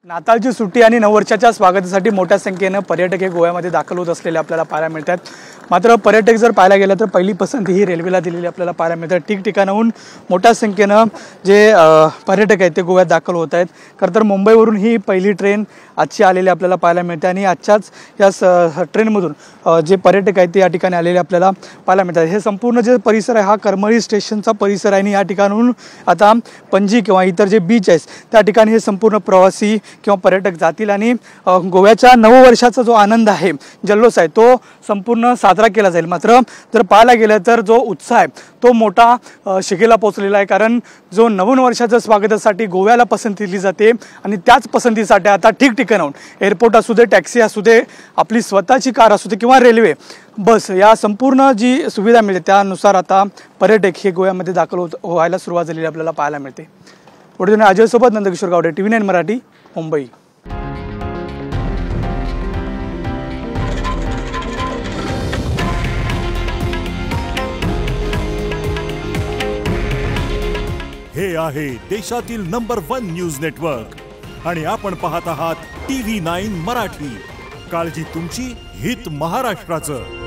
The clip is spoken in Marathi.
नाताळची सुट्टी आणि नववर्षाच्या स्वागतासाठी मोठ्या संख्येने पर्यटक हे गोव्यामध्ये दाखल होत असलेले आपल्याला पाहायला मिळतात। मात्र पर्यटक जर पाहायला गेलं तर पहिली पसंती ही रेल्वेला दिलेली आपल्याला पाहायला मिळते। ठिकठिकाणाहून मोठ्या संख्येने जे पर्यटक आहेत ते गोव्यात दाखल होत आहेत। खरं तर मुंबईवरून ही पहिली ट्रेन आजची आलेली आपल्याला पाहायला मिळते आणि आजच्याच या ट्रेनमधून जे पर्यटक आहेत ते या ठिकाणी आलेले आपल्याला पाहायला मिळतात। हे संपूर्ण जे परिसर आहे हा करमळी स्टेशनचा परिसर आहे आणि या ठिकाणाहून आता पणजी किंवा इतर जे बीच आहेत त्या ठिकाणी हे संपूर्ण प्रवासी किंवा पर्यटक जातील आणि गोव्याच्या नववर्षाचा जो आनंद आहे, जल्लोष आहे, तो संपूर्ण साजरा केला जाईल। मात्र जर पाहायला गेलं तर जो उत्साह आहे तो मोठा शिगेला पोहोचलेला आहे, कारण जो नवीन वर्षाच्या स्वागतासाठी गोव्याला पसंती दिली जाते आणि त्याच पसंतीसाठी आता ठिकठिकाणाहून एअरपोर्ट असू दे, टॅक्सी असू दे, आपली स्वतःची कार असू दे किंवा रेल्वे बस या संपूर्ण जी सुविधा मिळते त्यानुसार आता पर्यटक हे गोव्यामध्ये दाखल व्हायला सुरुवात झालेली आपल्याला पाहायला मिळते। पुढे अजय सोबत नंदकिशोर गावडे, TV9 मराठी, मुंबई। हे आहे देशातील नंबर 1 न्यूज नेटवर्क आणि आपण पाहत आहात TV9 मराठी। काळजी तुमची, हित महाराष्ट्राचं।